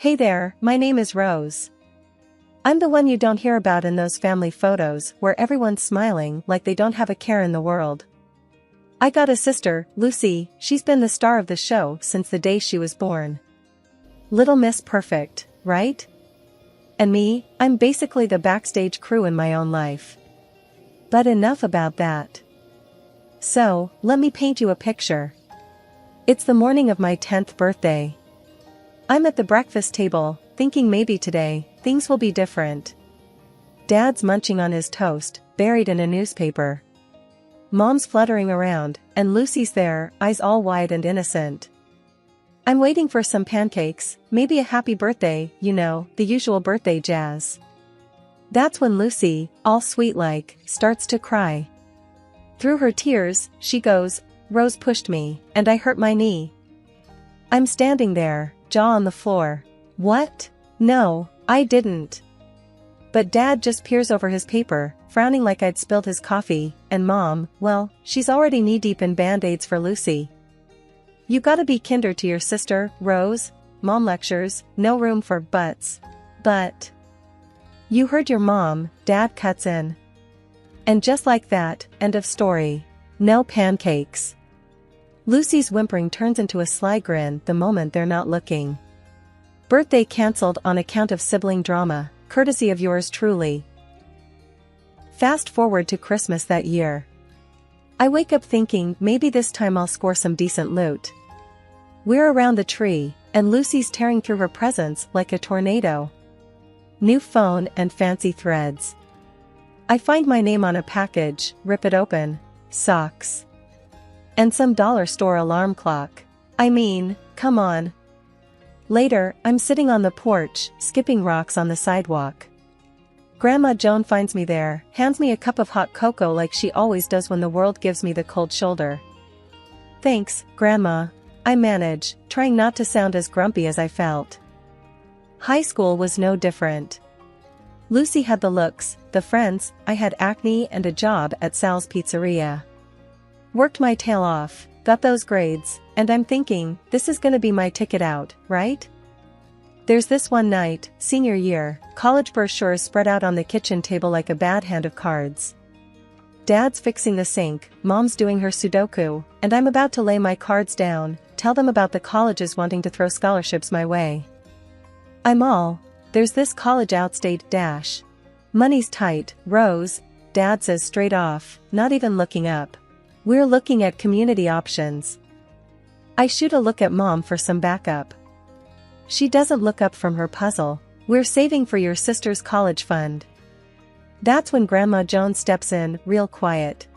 Hey there, my name is Rose. I'm the one you don't hear about in those family photos where everyone's smiling like they don't have a care in the world. I got a sister, Lucy. She's been the star of the show since the day she was born. Little Miss Perfect, right? And me, I'm basically the backstage crew in my own life. But enough about that. So, let me paint you a picture. It's the morning of my 10th birthday. I'm at the breakfast table, thinking maybe today, things will be different. Dad's munching on his toast, buried in a newspaper. Mom's fluttering around, and Lucy's there, eyes all wide and innocent. I'm waiting for some pancakes, maybe a happy birthday, you know, the usual birthday jazz. That's when Lucy, all sweet-like, starts to cry. Through her tears, she goes, "Rose pushed me, and I hurt my knee." I'm standing there, jaw on the floor. What? No, I didn't. But Dad just peers over his paper, frowning like I'd spilled his coffee, and Mom, well, she's already knee-deep in Band-Aids for Lucy. "You gotta be kinder to your sister, Rose," Mom lectures, no room for buts. But you heard your mom, Dad cuts in. And just like that, end of story. No pancakes. Lucy's whimpering turns into a sly grin the moment they're not looking. Birthday cancelled on account of sibling drama, courtesy of yours truly. Fast forward to Christmas that year. I wake up thinking maybe this time I'll score some decent loot. We're around the tree, and Lucy's tearing through her presents like a tornado. New phone and fancy threads. I find my name on a package, rip it open. Socks. And some dollar store alarm clock. I mean, come on. Later, I'm sitting on the porch, skipping rocks on the sidewalk. Grandma Joan finds me there, hands me a cup of hot cocoa like she always does when the world gives me the cold shoulder. "Thanks, Grandma," I manage, trying not to sound as grumpy as I felt. High school was no different. Lucy had the looks, the friends, I had acne and a job at Sal's Pizzeria. Worked my tail off, got those grades, and I'm thinking, this is gonna be my ticket out, right? There's this one night, senior year, college brochures spread out on the kitchen table like a bad hand of cards. Dad's fixing the sink, Mom's doing her Sudoku, and I'm about to lay my cards down, tell them about the colleges wanting to throw scholarships my way. I'm all, "There's this college outstate dash. Money's tight, Rose," Dad says straight off, not even looking up. "We're looking at community options." I shoot a look at Mom for some backup. She doesn't look up from her puzzle. "We're saving for your sister's college fund." That's when Grandma Joan steps in, real quiet.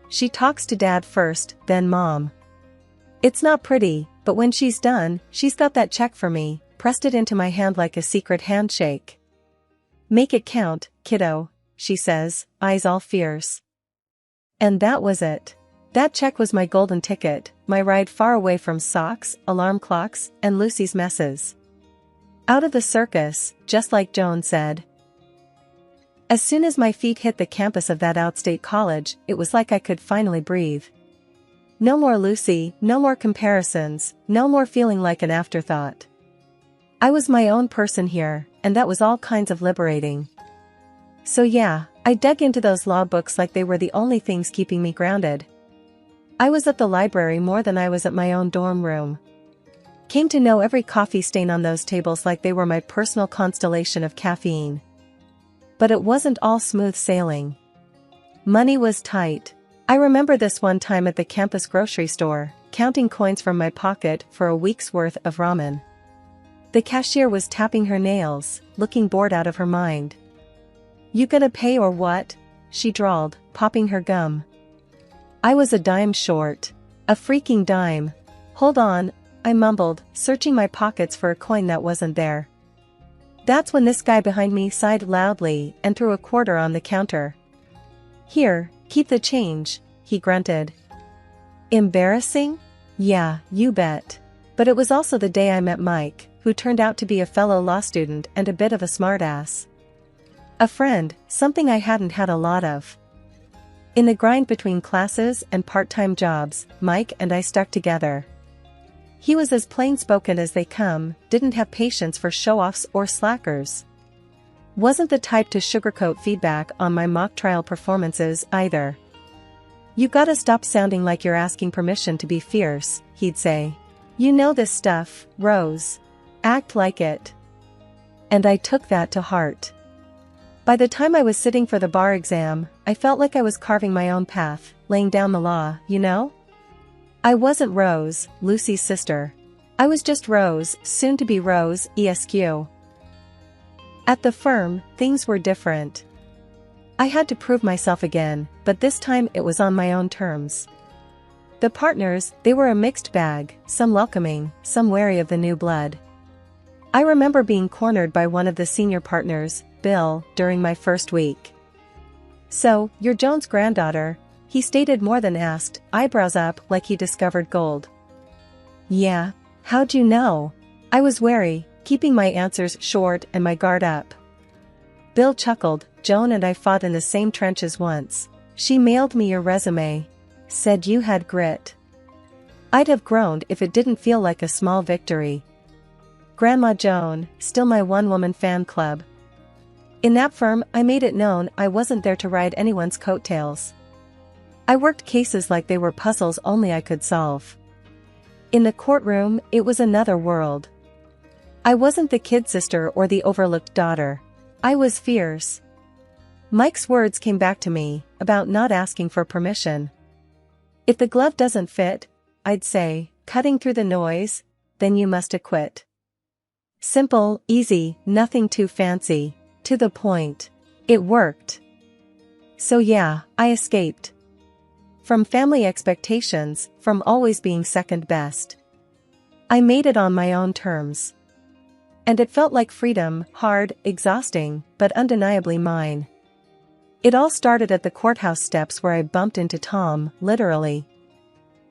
She talks to Dad first, then Mom. It's not pretty, but when she's done, she's got that check for me, pressed it into my hand like a secret handshake. "Make it count, kiddo," she says, eyes all fierce. And that was it. That check was my golden ticket, my ride far away from socks, alarm clocks, and Lucy's messes. Out of the circus, just like Joan said. As soon as my feet hit the campus of that outstate college, it was like I could finally breathe. No more Lucy, no more comparisons, no more feeling like an afterthought. I was my own person here, and that was all kinds of liberating. So yeah, I dug into those law books like they were the only things keeping me grounded. I was at the library more than I was at my own dorm room. Came to know every coffee stain on those tables like they were my personal constellation of caffeine. But it wasn't all smooth sailing. Money was tight. I remember this one time at the campus grocery store, counting coins from my pocket for a week's worth of ramen. The cashier was tapping her nails, looking bored out of her mind. "You gonna pay or what?" she drawled, popping her gum. I was a dime short. A freaking dime. "Hold on," I mumbled, searching my pockets for a coin that wasn't there. That's when this guy behind me sighed loudly and threw a quarter on the counter. "Here, keep the change," he grunted. Embarrassing? Yeah, you bet. But it was also the day I met Mike, who turned out to be a fellow law student and a bit of a smartass. A friend, something I hadn't had a lot of. In the grind between classes and part-time jobs, Mike and I stuck together. He was as plain-spoken as they come, didn't have patience for show-offs or slackers. Wasn't the type to sugarcoat feedback on my mock trial performances either. "You gotta stop sounding like you're asking permission to be fierce," he'd say. "You know this stuff, Rose. Act like it." And I took that to heart. By the time I was sitting for the bar exam, I felt like I was carving my own path, laying down the law, you know? I wasn't Rose, Lucy's sister. I was just Rose, soon to be Rose, ESQ. At the firm, things were different. I had to prove myself again, but this time it was on my own terms. The partners, they were a mixed bag, some welcoming, some wary of the new blood. I remember being cornered by one of the senior partners, Bill, during my first week. "So, you're Joan's granddaughter," he stated more than asked, eyebrows up like he discovered gold. "Yeah, how'd you know?" I was wary, keeping my answers short and my guard up. Bill chuckled. "Joan and I fought in the same trenches once. She mailed me your resume. Said you had grit." I'd have groaned if it didn't feel like a small victory. Grandma Joan, still my one-woman fan club. In that firm, I made it known I wasn't there to ride anyone's coattails. I worked cases like they were puzzles only I could solve. In the courtroom, it was another world. I wasn't the kid sister or the overlooked daughter. I was fierce. Mike's words came back to me, about not asking for permission. "If the glove doesn't fit," I'd say, cutting through the noise, "then you must acquit." Simple, easy, nothing too fancy, to the point. It worked. So yeah, I escaped. From family expectations, from always being second best. I made it on my own terms. And it felt like freedom, hard, exhausting, but undeniably mine. It all started at the courthouse steps where I bumped into Tom, literally.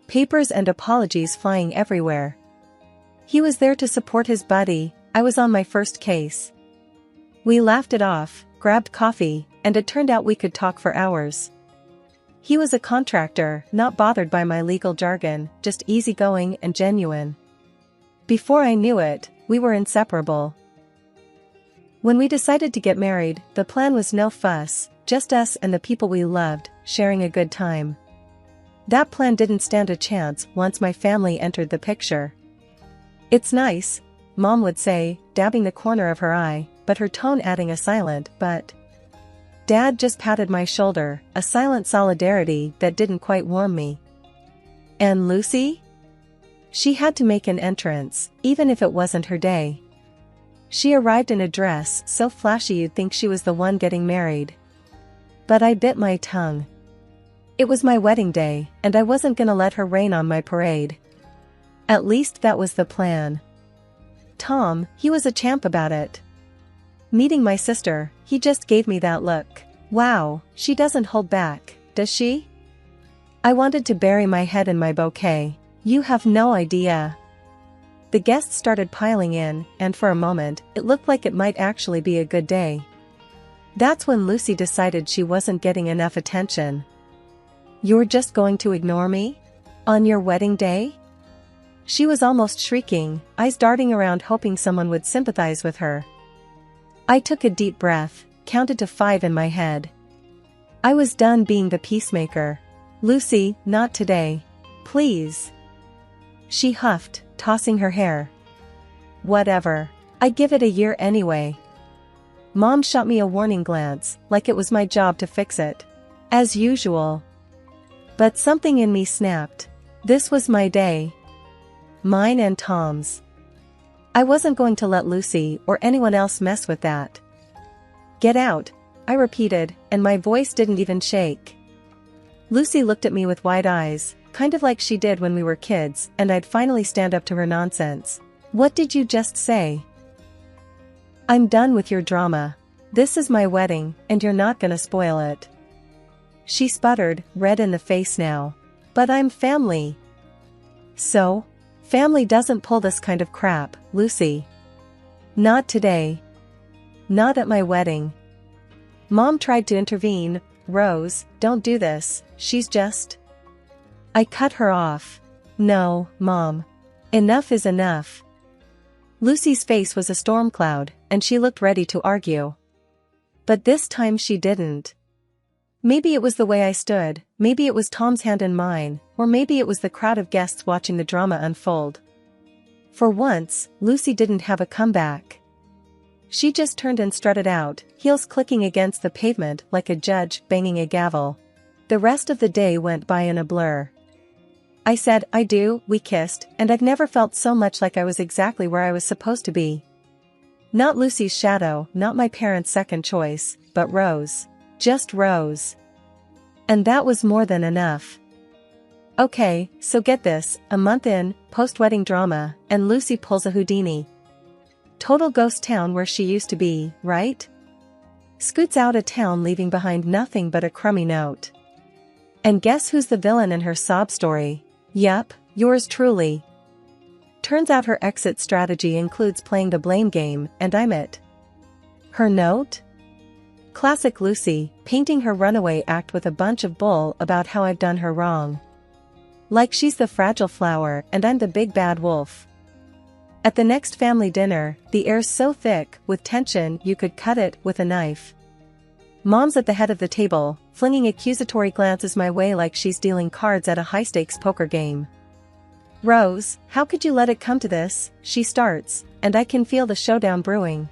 Papers and apologies flying everywhere. He was there to support his buddy. I was on my first case. We laughed it off, grabbed coffee, and it turned out we could talk for hours. He was a contractor, not bothered by my legal jargon, just easygoing and genuine. Before I knew it, we were inseparable. When we decided to get married, the plan was no fuss, just us and the people we loved, sharing a good time. That plan didn't stand a chance once my family entered the picture. "It's nice," Mom would say, dabbing the corner of her eye, but her tone adding a silent "but." Dad just patted my shoulder, a silent solidarity that didn't quite warm me. And Lucy? She had to make an entrance, even if it wasn't her day. She arrived in a dress so flashy you'd think she was the one getting married. But I bit my tongue. It was my wedding day, and I wasn't gonna let her rain on my parade. At least that was the plan. Tom, he was a champ about it. Meeting my sister, he just gave me that look. Wow, she doesn't hold back, does she? I wanted to bury my head in my bouquet. You have no idea. The guests started piling in, and for a moment, it looked like it might actually be a good day. That's when Lucy decided she wasn't getting enough attention. "You're just going to ignore me? On your wedding day?" She was almost shrieking, eyes darting around hoping someone would sympathize with her. I took a deep breath, counted to 5 in my head. I was done being the peacemaker. "Lucy, not today. Please." She huffed, tossing her hair. "Whatever. I give it a year anyway." Mom shot me a warning glance, like it was my job to fix it. As usual. But something in me snapped. This was my day. Mine and Tom's. I wasn't going to let Lucy or anyone else mess with that. "Get out," I repeated, and my voice didn't even shake. Lucy looked at me with wide eyes, kind of like she did when we were kids and I'd finally stand up to her nonsense. "What did you just say?" "I'm done with your drama. This is my wedding, and you're not gonna spoil it." She sputtered, red in the face now. "But I'm family." "So? Family doesn't pull this kind of crap, Lucy. Not today. Not at my wedding." Mom tried to intervene. "Rose, don't do this, she's just..." I cut her off. "No, Mom. Enough is enough. Lucy's face was a storm cloud, and she looked ready to argue. But this time she didn't. Maybe it was the way I stood, maybe it was Tom's hand in mine, or maybe it was the crowd of guests watching the drama unfold. For once, Lucy didn't have a comeback. She just turned and strutted out, heels clicking against the pavement like a judge banging a gavel. The rest of the day went by in a blur. I said, I do, we kissed, and I've never felt so much like I was exactly where I was supposed to be. Not Lucy's shadow, not my parents' second choice, but Rose. Just Rose. And that was more than enough. Okay, so get this, a month in, post-wedding drama, and Lucy pulls a Houdini. Total ghost town where she used to be, right? Scoots out of town leaving behind nothing but a crummy note. And guess who's the villain in her sob story? Yup, yours truly. Turns out her exit strategy includes playing the blame game, and I'm it. Her note? Classic Lucy, painting her runaway act with a bunch of bull about how I've done her wrong. Like she's the fragile flower and I'm the big bad wolf. At the next family dinner, the air's so thick with tension you could cut it with a knife. Mom's at the head of the table, flinging accusatory glances my way like she's dealing cards at a high-stakes poker game. Rose, how could you let it come to this? She starts, and I can feel the showdown brewing.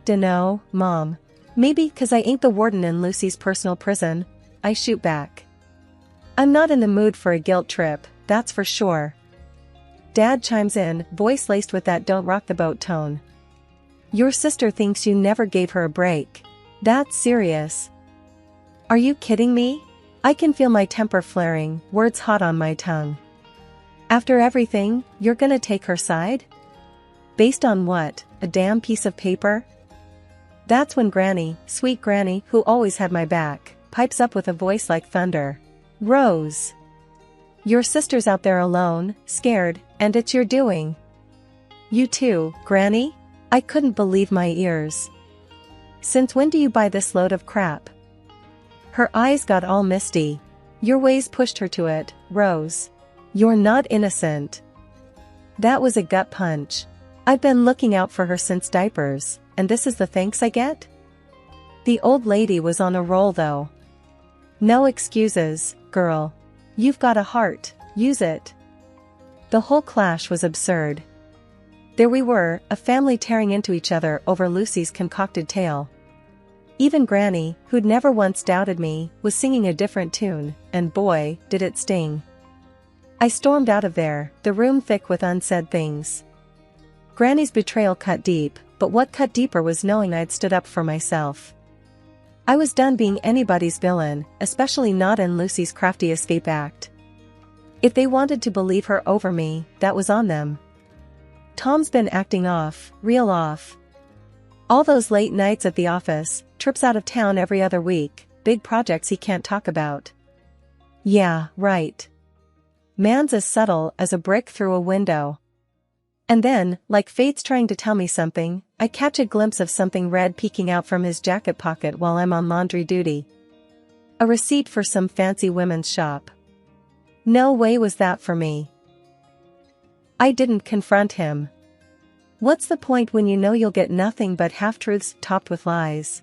Dunno, Mom. Maybe 'cause I ain't the warden in Lucy's personal prison, I shoot back. I'm not in the mood for a guilt trip, that's for sure. Dad chimes in, voice laced with that don't rock the boat tone. Your sister thinks you never gave her a break. That's serious. Are you kidding me? I can feel my temper flaring, words hot on my tongue. After everything, you're gonna take her side? Based on what, a damn piece of paper? That's when Granny, sweet Granny, who always had my back, pipes up with a voice like thunder. Rose. Your sister's out there alone, scared, and it's your doing. You too, Granny? I couldn't believe my ears. Since when do you buy this load of crap? Her eyes got all misty. Your ways pushed her to it, Rose. You're not innocent. That was a gut punch. I've been looking out for her since diapers, and this is the thanks I get? The old lady was on a roll though. No excuses, girl. You've got a heart, use it. The whole clash was absurd. There we were, a family tearing into each other over Lucy's concocted tale. Even Granny, who'd never once doubted me, was singing a different tune, and boy, did it sting. I stormed out of there, the room thick with unsaid things. Granny's betrayal cut deep, but what cut deeper was knowing I'd stood up for myself. I was done being anybody's villain, especially not in Lucy's crafty escape act. If they wanted to believe her over me, that was on them. Tom's been acting off, real off. All those late nights at the office, trips out of town every other week, big projects he can't talk about. Yeah, right. Man's as subtle as a brick through a window. And then, like fate's trying to tell me something, I catch a glimpse of something red peeking out from his jacket pocket while I'm on laundry duty. A receipt for some fancy women's shop. No way was that for me. I didn't confront him. What's the point when you know you'll get nothing but half-truths topped with lies?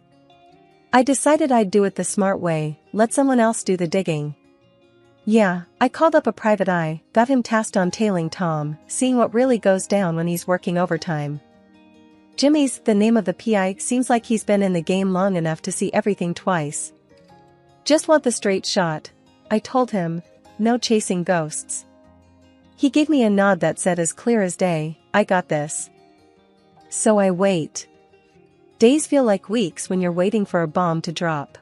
I decided I'd do it the smart way, let someone else do the digging. Yeah, I called up a private eye, got him tasked on tailing Tom, seeing what really goes down when he's working overtime. Jimmy's the name of the PI, seems like he's been in the game long enough to see everything twice. Just want the straight shot, I told him, no chasing ghosts. He gave me a nod that said as clear as day, I got this. So I wait. Days feel like weeks when you're waiting for a bomb to drop.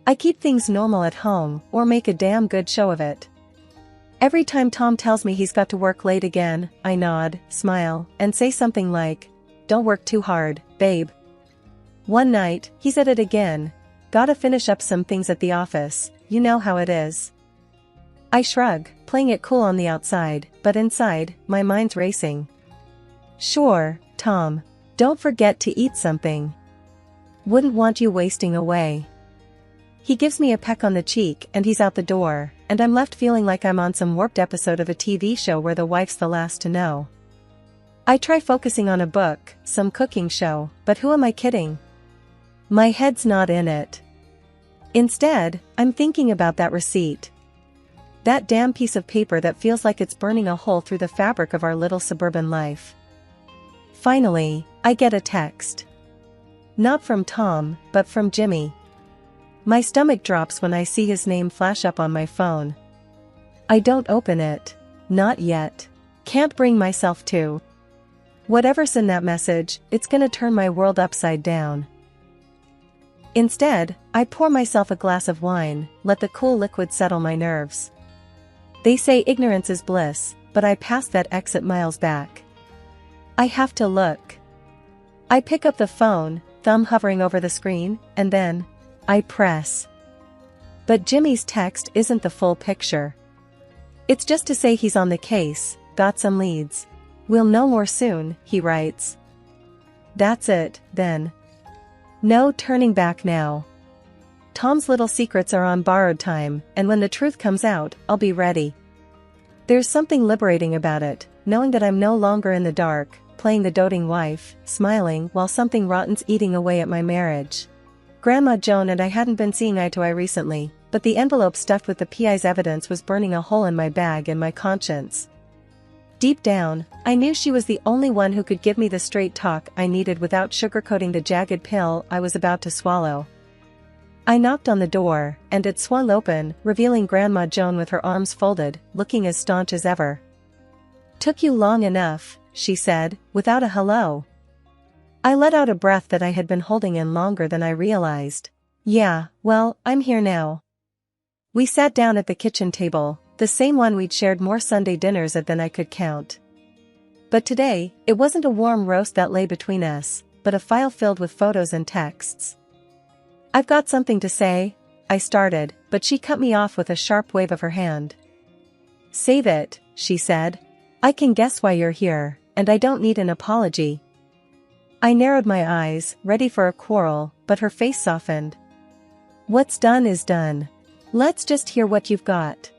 I keep things normal at home, or make a damn good show of it. Every time Tom tells me he's got to work late again, I nod, smile, and say something like, don't work too hard, babe. One night, he's at it again. Gotta finish up some things at the office, you know how it is. I shrug, playing it cool on the outside, but inside, my mind's racing. Sure, Tom. Don't forget to eat something. Wouldn't want you wasting away. He gives me a peck on the cheek and he's out the door, and I'm left feeling like I'm on some warped episode of a TV show where the wife's the last to know. I try focusing on a book, some cooking show, but who am I kidding? My head's not in it. Instead, I'm thinking about that receipt. That damn piece of paper that feels like it's burning a hole through the fabric of our little suburban life. Finally, I get a text. Not from Tom, but from Jimmy. My stomach drops when I see his name flash up on my phone. I don't open it. Not yet. Can't bring myself to. Whatever's in that message, it's gonna turn my world upside down. Instead, I pour myself a glass of wine, let the cool liquid settle my nerves. They say ignorance is bliss, but I passed that exit miles back. I have to look. I pick up the phone, thumb hovering over the screen, and then I press. But Jimmy's text isn't the full picture. It's just to say he's on the case, got some leads. We'll know more soon, he writes. That's it, then. No turning back now. Tom's little secrets are on borrowed time, and when the truth comes out, I'll be ready. There's something liberating about it, knowing that I'm no longer in the dark, playing the doting wife, smiling while something rotten's eating away at my marriage. Grandma Joan and I hadn't been seeing eye to eye recently, but the envelope stuffed with the PI's evidence was burning a hole in my bag and my conscience. Deep down, I knew she was the only one who could give me the straight talk I needed without sugarcoating the jagged pill I was about to swallow. I knocked on the door, and it swung open, revealing Grandma Joan with her arms folded, looking as staunch as ever. "Took you long enough," she said, without a hello. I let out a breath that I had been holding in longer than I realized. "Yeah, well, I'm here now." We sat down at the kitchen table, the same one we'd shared more Sunday dinners at than I could count. But today, it wasn't a warm roast that lay between us, but a file filled with photos and texts. "I've got something to say," I started, but she cut me off with a sharp wave of her hand. "Save it," she said. "I can guess why you're here, and I don't need an apology." I narrowed my eyes, ready for a quarrel, but her face softened. "What's done is done. Let's just hear what you've got."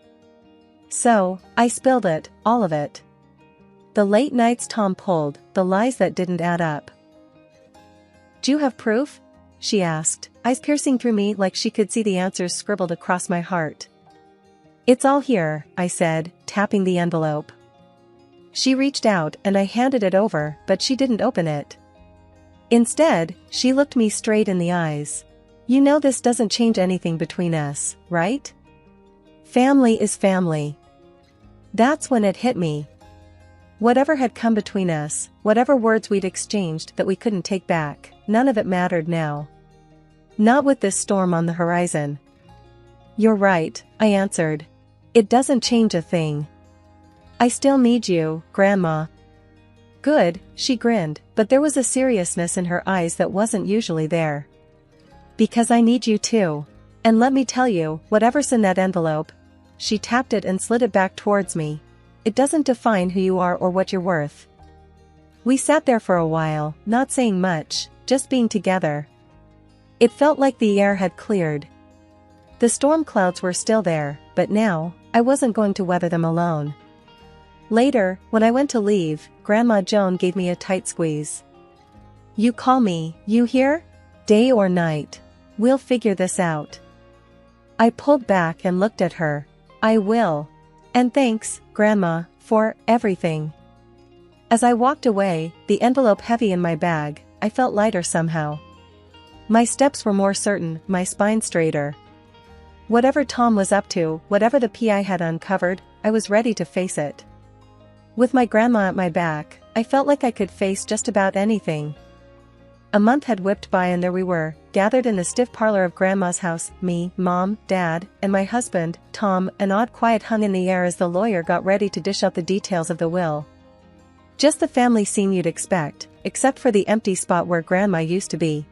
So, I spilled it, all of it. The late nights Tom pulled, the lies that didn't add up. "Do you have proof?" she asked, eyes piercing through me like she could see the answers scribbled across my heart. "It's all here," I said, tapping the envelope. She reached out and I handed it over, but she didn't open it. Instead, she looked me straight in the eyes. "You know this doesn't change anything between us, right? Family is family." That's when it hit me. Whatever had come between us, whatever words we'd exchanged that we couldn't take back, none of it mattered now. Not with this storm on the horizon. "You're right," I answered. "It doesn't change a thing. I still need you, Grandma." "Good," she grinned, but there was a seriousness in her eyes that wasn't usually there. "Because I need you too. And let me tell you, whatever's in that envelope," she tapped it and slid it back towards me, "it doesn't define who you are or what you're worth." We sat there for a while, not saying much, just being together. It felt like the air had cleared. The storm clouds were still there, but now, I wasn't going to weather them alone. Later, when I went to leave, Grandma Joan gave me a tight squeeze. "You call me, you hear? Day or night. We'll figure this out." I pulled back and looked at her. "I will. And thanks, Grandma, for everything." As I walked away, the envelope heavy in my bag, I felt lighter somehow. My steps were more certain, my spine straighter. Whatever Tom was up to, whatever the PI had uncovered, I was ready to face it. With my grandma at my back, I felt like I could face just about anything. A month had whipped by and there we were, gathered in the stiff parlor of Grandma's house, me, Mom, Dad, and my husband, Tom. An odd quiet hung in the air as the lawyer got ready to dish out the details of the will. Just the family scene you'd expect, except for the empty spot where Grandma used to be.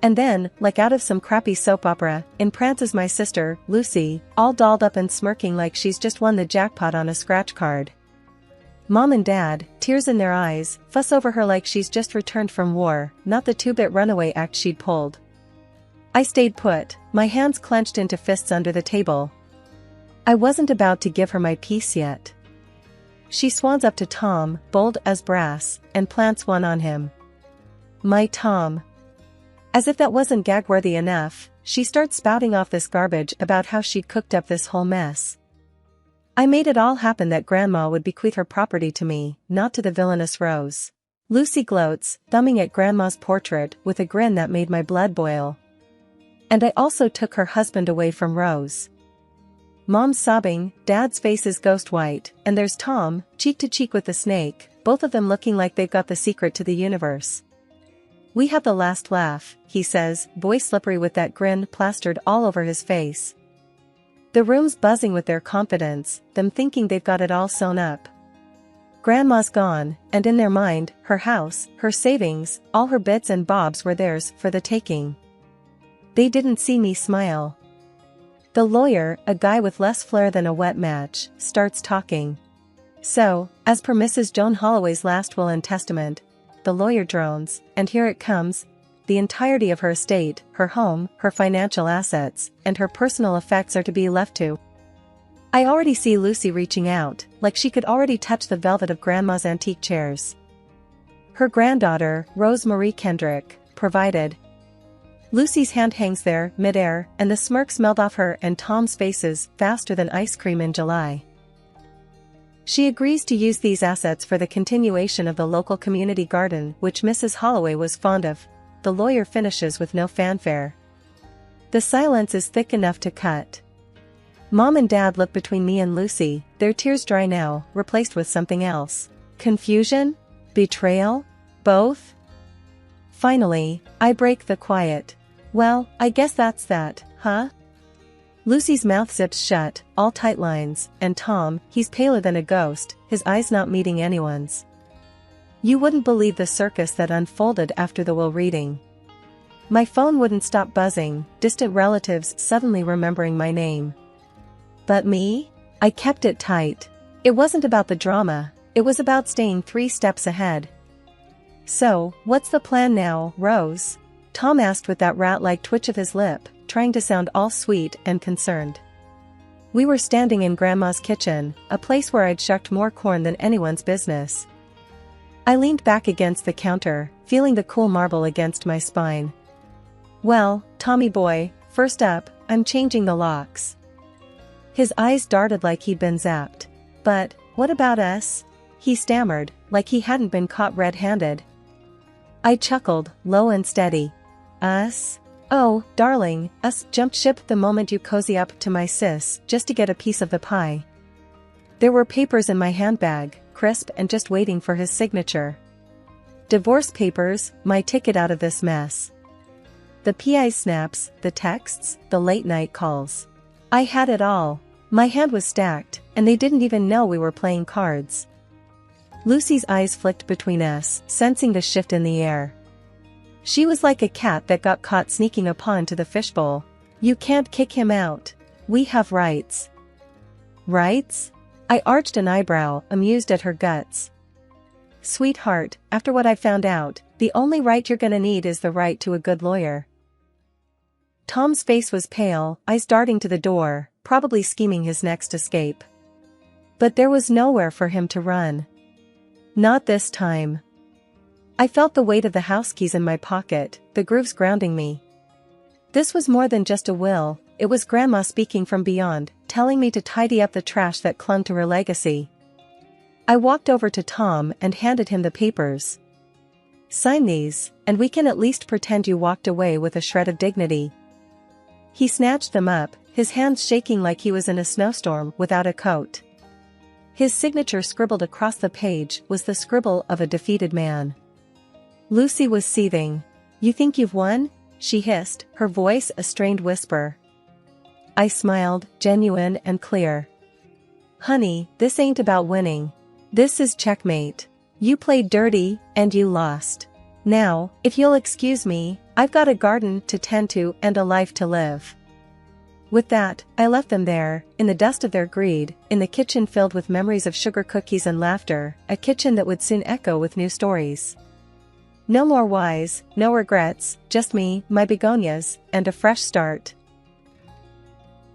And then, like out of some crappy soap opera, in prances my sister, Lucy, all dolled up and smirking like she's just won the jackpot on a scratch card. Mom and Dad, tears in their eyes, fuss over her like she's just returned from war, not the two-bit runaway act she'd pulled. I stayed put, my hands clenched into fists under the table. I wasn't about to give her my piece yet. She swans up to Tom, bold as brass, and plants one on him. My Tom. As if that wasn't gag-worthy enough, she starts spouting off this garbage about how she'd cooked up this whole mess. I made it all happen that Grandma would bequeath her property to me, not to the villainous Rose. Lucy gloats, thumbing at Grandma's portrait with a grin that made my blood boil. And I also took her husband away from Rose. Mom's sobbing, Dad's face is ghost white, and there's Tom, cheek to cheek with the snake, both of them looking like they've got the secret to the universe. We have the last laugh, he says, voice slippery with that grin plastered all over his face. The room's buzzing with their confidence, them thinking they've got it all sewn up. Grandma's gone, and in their mind, her house, her savings, all her bits and bobs were theirs for the taking. They didn't see me smile. The lawyer, a guy with less flair than a wet match, starts talking. So, as per Mrs. Joan Holloway's last will and testament, the lawyer drones, and here it comes, the entirety of her estate, her home, her financial assets, and her personal effects are to be left to. I already see Lucy reaching out, like she could already touch the velvet of Grandma's antique chairs. Her granddaughter, Rose Marie Kendrick, provided. Lucy's hand hangs there, midair, and the smirks melt off her and Tom's faces faster than ice cream in July. She agrees to use these assets for the continuation of the local community garden which Mrs. Holloway was fond of. The lawyer finishes with no fanfare. The silence is thick enough to cut. Mom and Dad look between me and Lucy, their tears dry now, replaced with something else. Confusion? Betrayal? Both? Finally, I break the quiet. Well, I guess that's that, huh? Lucy's mouth zips shut, all tight lines, and Tom, he's paler than a ghost, his eyes not meeting anyone's. You wouldn't believe the circus that unfolded after the will reading. My phone wouldn't stop buzzing, distant relatives suddenly remembering my name. But me? I kept it tight. It wasn't about the drama, it was about staying 3 steps ahead. So, what's the plan now, Rose? Tom asked with that rat-like twitch of his lip, trying to sound all sweet and concerned. We were standing in Grandma's kitchen, a place where I'd shucked more corn than anyone's business. I leaned back against the counter, feeling the cool marble against my spine. Well, Tommy boy, first up, I'm changing the locks. His eyes darted like he'd been zapped. But, what about us? He stammered, like he hadn't been caught red-handed. I chuckled, low and steady. Us? Oh, darling, us jumped ship the moment you cozy up to my sis, just to get a piece of the pie. There were papers in my handbag, crisp and just waiting for his signature. Divorce papers, my ticket out of this mess. The PI snaps, the texts, the late-night calls. I had it all. My hand was stacked, and they didn't even know we were playing cards. Lucy's eyes flicked between us, sensing the shift in the air. She was like a cat that got caught sneaking a paw into the fishbowl. You can't kick him out. We have rights. Rights? I arched an eyebrow, amused at her guts. Sweetheart, after what I found out, the only right you're gonna need is the right to a good lawyer. Tom's face was pale, eyes darting to the door, probably scheming his next escape. But there was nowhere for him to run. Not this time. I felt the weight of the house keys in my pocket, the grooves grounding me. This was more than just a will, it was Grandma speaking from beyond, telling me to tidy up the trash that clung to her legacy. I walked over to Tom and handed him the papers. Sign these, and we can at least pretend you walked away with a shred of dignity. He snatched them up, his hands shaking like he was in a snowstorm without a coat. His signature scribbled across the page was the scribble of a defeated man. Lucy was seething. You think you've won? She hissed, her voice a strained whisper. I smiled, genuine and clear. Honey, this ain't about winning. This is checkmate. You played dirty, and you lost. Now, if you'll excuse me, I've got a garden to tend to and a life to live. With that, I left them there, in the dust of their greed, in the kitchen filled with memories of sugar cookies and laughter, a kitchen that would soon echo with new stories. No more whys, no regrets, just me, my begonias, and a fresh start.